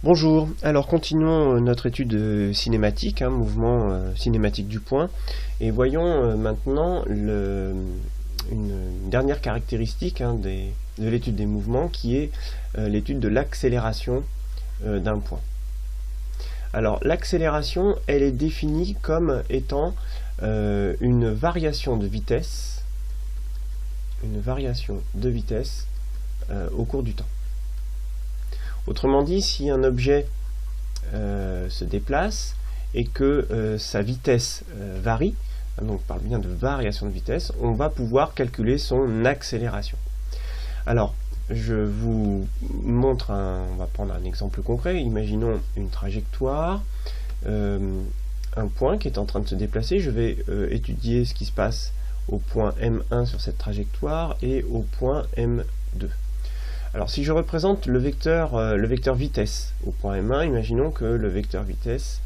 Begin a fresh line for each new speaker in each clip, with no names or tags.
Bonjour, alors continuons notre étude cinématique, mouvement cinématique du point, et voyons maintenant une dernière caractéristique de l'étude des mouvements qui est l'étude de l'accélération d'un point. Alors l'accélération, elle est définie comme étant une variation de vitesse au cours du temps. Autrement dit, si un objet se déplace et que sa vitesse varie, donc on parle bien de variation de vitesse, on va pouvoir calculer son accélération. Alors, je vous montre on va prendre un exemple concret. Imaginons une trajectoire, un point qui est en train de se déplacer. Je vais étudier ce qui se passe au point M1 sur cette trajectoire et au point M2. Alors si je représente le vecteur vitesse au point M1, imaginons que le vecteur vitesse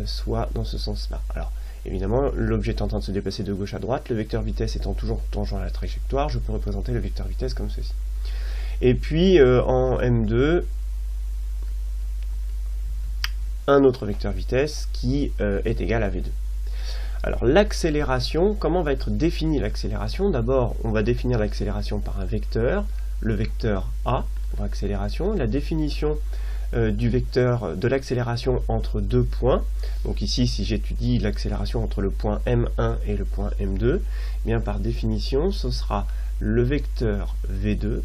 soit dans ce sens-là. Alors évidemment, l'objet est en train de se déplacer de gauche à droite, le vecteur vitesse étant toujours tangent à la trajectoire, je peux représenter le vecteur vitesse comme ceci. Et puis en M2, un autre vecteur vitesse qui est égal à V2. Alors l'accélération, comment va être définie l'accélération? D'abord, on va définir l'accélération par un vecteur, le vecteur A pour accélération, la définition du vecteur de l'accélération entre deux points. Donc ici, si j'étudie l'accélération entre le point M1 et le point M2, eh bien par définition, ce sera le vecteur V2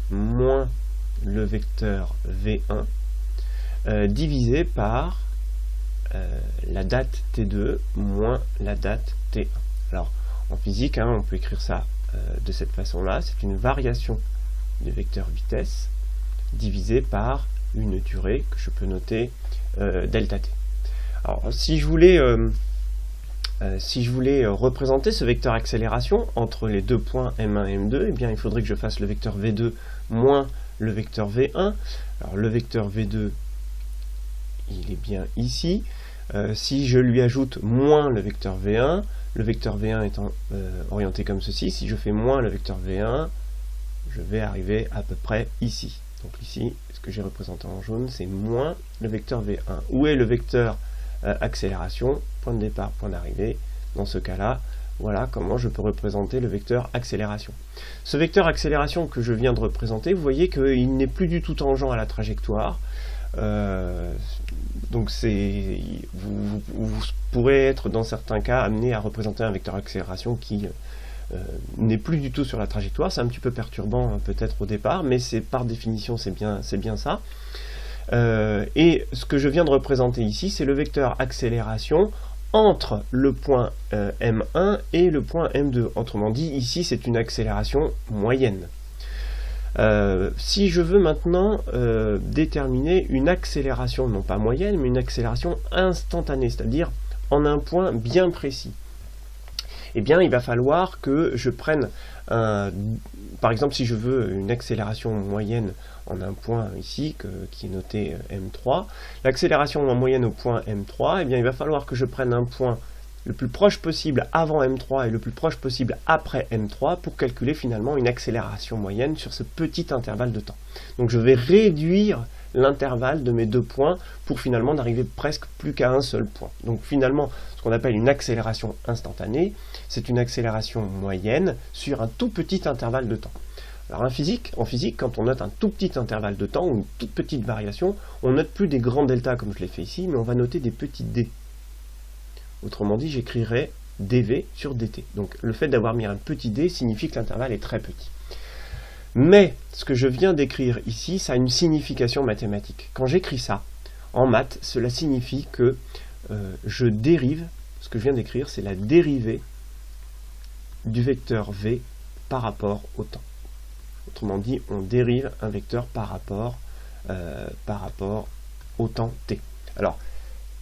moins le vecteur V1 divisé par la date T2 moins la date T1. Alors en physique, on peut écrire ça de cette façon-là, c'est une variation du vecteur vitesse divisé par une durée que je peux noter delta t. Alors si je voulais représenter ce vecteur accélération entre les deux points M1 et M2, eh bien il faudrait que je fasse le vecteur V2 moins le vecteur V1. Alors le vecteur V2, il est bien ici. Si je lui ajoute moins le vecteur V1 étant orienté comme ceci, si je fais moins le vecteur V1, je vais arriver à peu près ici. Donc ici, ce que j'ai représenté en jaune, c'est moins le vecteur V1. Où est le vecteur accélération? Point de départ, point d'arrivée. Dans ce cas-là, voilà comment je peux représenter le vecteur accélération. Ce vecteur accélération que je viens de représenter, vous voyez qu'il n'est plus du tout tangent à la trajectoire. Donc vous pourrez être dans certains cas amené à représenter un vecteur accélération qui n'est plus du tout sur la trajectoire. C'est un petit peu perturbant peut-être au départ, mais c'est par définition c'est bien ça. Et ce que je viens de représenter ici, c'est le vecteur accélération entre le point M1 et le point M2. Autrement dit, ici c'est une accélération moyenne. Si je veux maintenant déterminer une accélération, non pas moyenne, mais une accélération instantanée, c'est-à-dire en un point bien précis, eh bien il va falloir que je prenne, par exemple si je veux une accélération moyenne en un point ici, qui est noté M3, l'accélération en moyenne au point M3, eh bien il va falloir que je prenne un point le plus proche possible avant M3 et le plus proche possible après M3 pour calculer finalement une accélération moyenne sur ce petit intervalle de temps. Donc je vais réduire l'intervalle de mes deux points pour finalement n'arriver presque plus qu'à un seul point. Donc finalement, ce qu'on appelle une accélération instantanée, c'est une accélération moyenne sur un tout petit intervalle de temps. Alors en physique, quand on note un tout petit intervalle de temps ou une toute petite variation, on note plus des grands deltas comme je l'ai fait ici, mais on va noter des petits d. Autrement dit, j'écrirai dv sur dt. Donc le fait d'avoir mis un petit d signifie que l'intervalle est très petit. Mais ce que je viens d'écrire ici, ça a une signification mathématique. Quand j'écris ça en maths, cela signifie que je dérive, ce que je viens d'écrire, c'est la dérivée du vecteur v par rapport au temps. Autrement dit, on dérive un vecteur par rapport au temps t. Alors,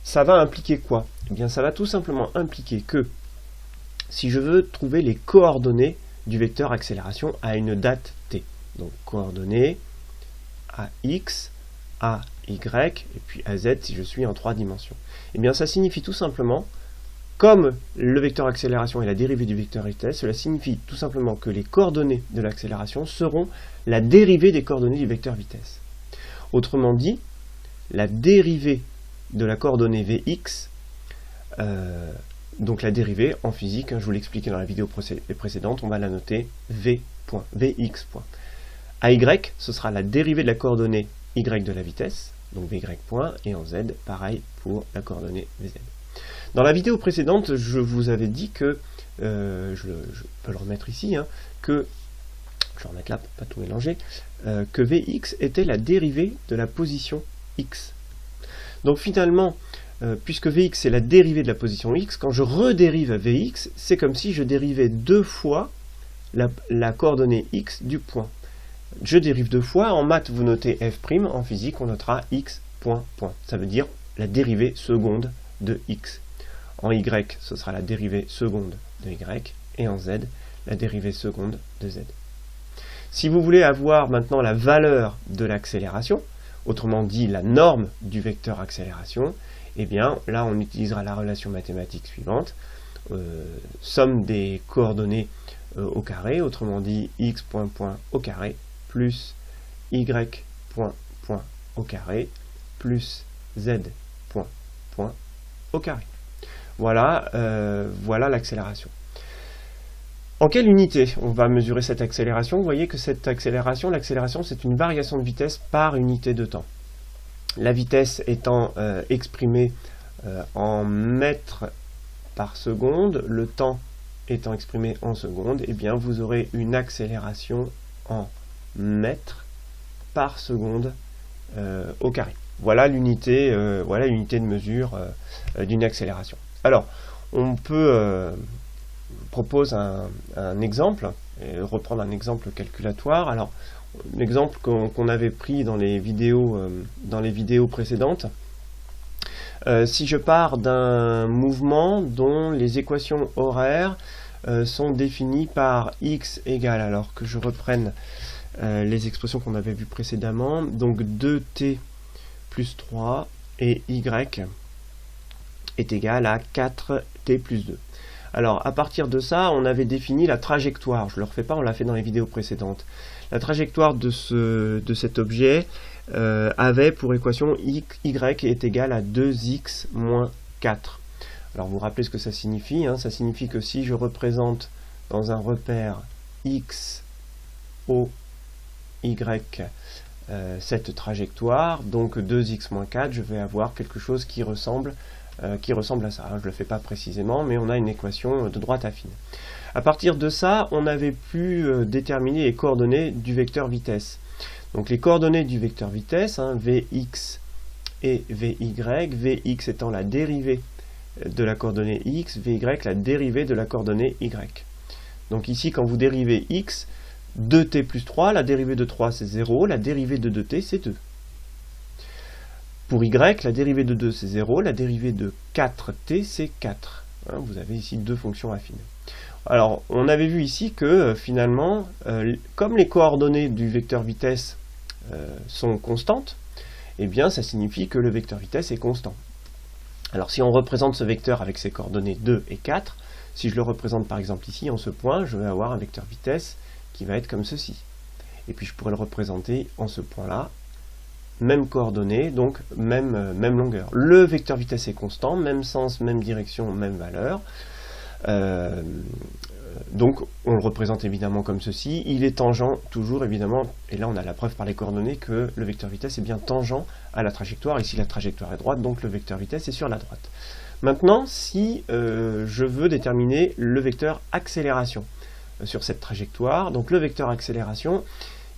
ça va impliquer quoi? Eh bien, ça va tout simplement impliquer que si je veux trouver les coordonnées du vecteur accélération à une date t, donc coordonnées à x, à y, et puis à z si je suis en 3 dimensions, eh bien ça signifie tout simplement, comme le vecteur accélération est la dérivée du vecteur vitesse, cela signifie tout simplement que les coordonnées de l'accélération seront la dérivée des coordonnées du vecteur vitesse. Autrement dit, la dérivée de la coordonnée Vx, donc la dérivée en physique, je vous l'expliquais dans la vidéo précédente, on va la noter Vx. À y, ce sera la dérivée de la coordonnée y de la vitesse, donc Vy point, et en z, pareil pour la coordonnée Vz. Dans la vidéo précédente, je vous avais dit que, je peux le remettre ici, hein, que, je vais remettre là pour pas tout mélanger, que Vx était la dérivée de la position x. Donc finalement, puisque Vx est la dérivée de la position x, quand je redérive à Vx, c'est comme si je dérivais deux fois la coordonnée x du point. Je dérive deux fois, en maths vous notez f', en physique on notera x point point. Ça veut dire la dérivée seconde de x. En y, ce sera la dérivée seconde de y, et en z, la dérivée seconde de z. Si vous voulez avoir maintenant la valeur de l'accélération, autrement dit la norme du vecteur accélération, eh bien là on utilisera la relation mathématique suivante, somme des coordonnées au carré, autrement dit x point point au carré, plus y point point au carré, plus z point point au carré. Voilà, voilà l'accélération. En quelle unité on va mesurer cette accélération? Vous voyez que cette accélération, l'accélération c'est une variation de vitesse par unité de temps. La vitesse étant exprimée en mètres par seconde, le temps étant exprimé en secondes, eh bien vous aurez une accélération en mètres par seconde au carré. Voilà l'unité de mesure d'une accélération. Alors, on peut propose un exemple, et reprendre un exemple calculatoire. Alors, l'exemple qu'on avait pris dans les vidéos précédentes, si je pars d'un mouvement dont les équations horaires sont définies par x égale, alors que je reprenne les expressions qu'on avait vues précédemment, donc 2t plus 3 et y est égal à 4t plus 2. Alors, à partir de ça, on avait défini la trajectoire. Je ne le refais pas, on l'a fait dans les vidéos précédentes. La trajectoire de cet objet avait pour équation y est égal à 2x moins 4. Alors, vous vous rappelez ce que ça signifie, hein? Ça signifie que si je représente dans un repère x, o, y, cette trajectoire, donc 2x moins 4, je vais avoir quelque chose qui ressemble à ça. Je ne le fais pas précisément, mais on a une équation de droite affine. À partir de ça, on avait pu déterminer les coordonnées du vecteur vitesse. Donc les coordonnées du vecteur vitesse, hein, Vx et Vy, Vx étant la dérivée de la coordonnée x, Vy la dérivée de la coordonnée y. Donc ici, quand vous dérivez x, 2t plus 3, la dérivée de 3 c'est 0, la dérivée de 2t c'est 2. Pour y, la dérivée de 2 c'est 0, la dérivée de 4t c'est 4. Hein, vous avez ici deux fonctions affines. Alors, on avait vu ici que finalement, comme les coordonnées du vecteur vitesse sont constantes, eh bien ça signifie que le vecteur vitesse est constant. Alors si on représente ce vecteur avec ses coordonnées 2 et 4, si je le représente par exemple ici en ce point, je vais avoir un vecteur vitesse qui va être comme ceci. Et puis je pourrais le représenter en ce point-là, même coordonnées, donc même longueur. Le vecteur vitesse est constant, même sens, même direction, même valeur. Donc on le représente évidemment comme ceci. Il est tangent toujours évidemment, et là on a la preuve par les coordonnées que le vecteur vitesse est bien tangent à la trajectoire. Ici la trajectoire est droite, donc le vecteur vitesse est sur la droite. Maintenant, si je veux déterminer le vecteur accélération sur cette trajectoire, donc le vecteur accélération,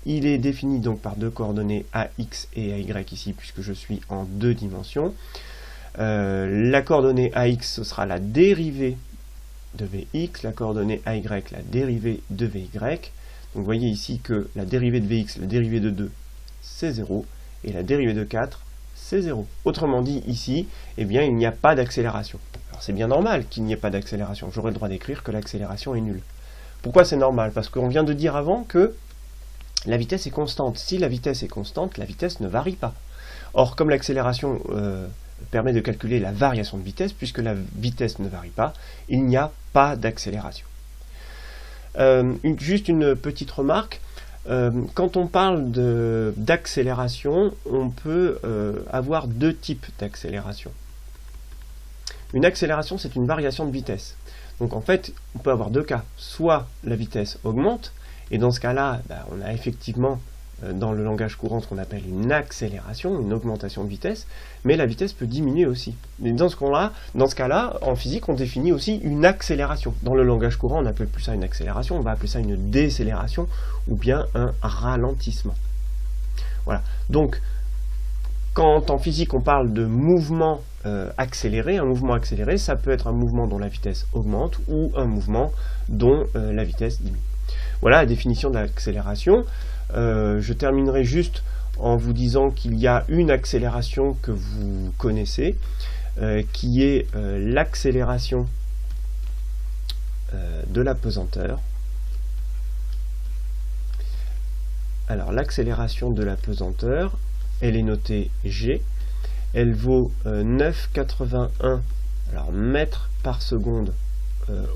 il est défini donc par deux coordonnées ax et ay ici, puisque je suis en deux dimensions. La coordonnée ax, ce sera la dérivée de Vx, la coordonnée ay, la dérivée de Vy. Donc vous voyez ici que la dérivée de Vx, la dérivée de 2, c'est 0, et la dérivée de 4, c'est 0. Autrement dit, ici, eh bien, il n'y a pas d'accélération. Alors c'est bien normal qu'il n'y ait pas d'accélération. J'aurais le droit d'écrire que l'accélération est nulle. Pourquoi c'est normal? Parce qu'on vient de dire avant que la vitesse est constante. Si la vitesse est constante, la vitesse ne varie pas. Or, comme l'accélération permet de calculer la variation de vitesse, puisque la vitesse ne varie pas, il n'y a pas d'accélération. Juste une petite remarque, quand on parle d'accélération, on peut avoir deux types d'accélération. Une accélération, c'est une variation de vitesse. Donc en fait, on peut avoir deux cas. Soit la vitesse augmente, et dans ce cas-là, on a effectivement dans le langage courant ce qu'on appelle une accélération, une augmentation de vitesse, mais la vitesse peut diminuer aussi. Et dans ce cas-là, en physique, on définit aussi une accélération. Dans le langage courant, on n'appelle plus ça une accélération, on va appeler ça une décélération ou bien un ralentissement. Voilà. Donc, quand en physique on parle de mouvement accéléré, un mouvement accéléré, ça peut être un mouvement dont la vitesse augmente ou un mouvement dont la vitesse diminue. Voilà la définition de l'accélération. Je terminerai juste en vous disant qu'il y a une accélération que vous connaissez, qui est l'accélération de la pesanteur. Alors l'accélération de la pesanteur, elle est notée G, elle vaut 9,81 mètres par seconde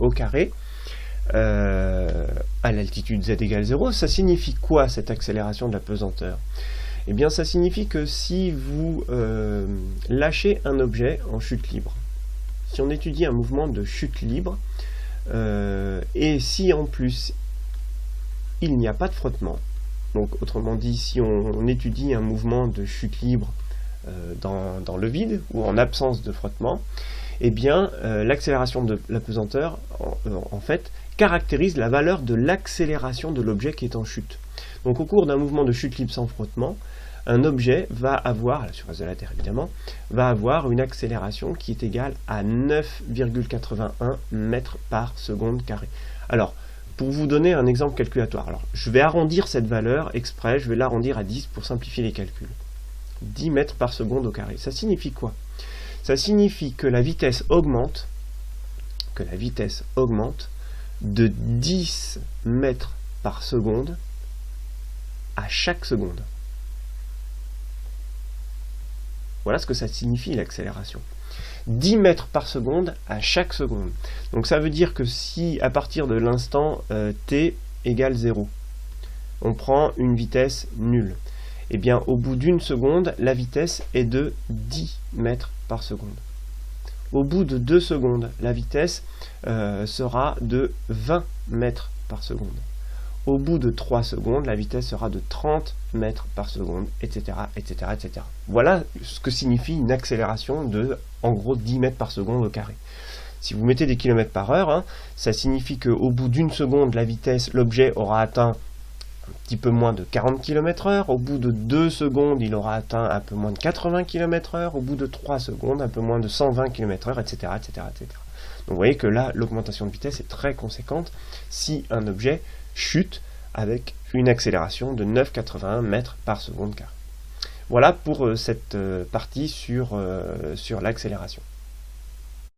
au carré. À l'altitude z égale 0, ça signifie quoi cette accélération de la pesanteur? Eh bien ça signifie que si vous lâchez un objet en chute libre, si on étudie un mouvement de chute libre, et si en plus il n'y a pas de frottement, donc autrement dit si on étudie un mouvement de chute libre dans le vide ou en absence de frottement, eh bien l'accélération de la pesanteur en fait caractérise la valeur de l'accélération de l'objet qui est en chute. Donc au cours d'un mouvement de chute libre sans frottement, un objet va avoir, à la surface de la Terre évidemment, va avoir une accélération qui est égale à 9,81 mètres par seconde carrée. Alors, pour vous donner un exemple calculatoire, alors, je vais arrondir cette valeur exprès, je vais l'arrondir à 10 pour simplifier les calculs. 10 mètres par seconde au carré. Ça signifie quoi? Ça signifie que la vitesse augmente, de 10 mètres par seconde à chaque seconde. Voilà ce que ça signifie l'accélération. 10 mètres par seconde à chaque seconde. Donc ça veut dire que si à partir de l'instant t égale 0, on prend une vitesse nulle, eh bien au bout d'une seconde, la vitesse est de 10 mètres par seconde. Au bout de 2 secondes, la vitesse sera de 20 mètres par seconde. Au bout de 3 secondes, la vitesse sera de 30 mètres par seconde, etc., etc., etc. Voilà ce que signifie une accélération de, en gros, 10 mètres par seconde au carré. Si vous mettez des kilomètres par heure, ça signifie qu'au bout d'une seconde, la vitesse, l'objet aura atteint un petit peu moins de 40 km/h, au bout de 2 secondes, il aura atteint un peu moins de 80 km/h, au bout de 3 secondes, un peu moins de 120 km/h, etc., etc., etc. Donc vous voyez que là, l'augmentation de vitesse est très conséquente si un objet chute avec une accélération de 9,81 mètres par seconde carré. Voilà pour cette partie sur l'accélération.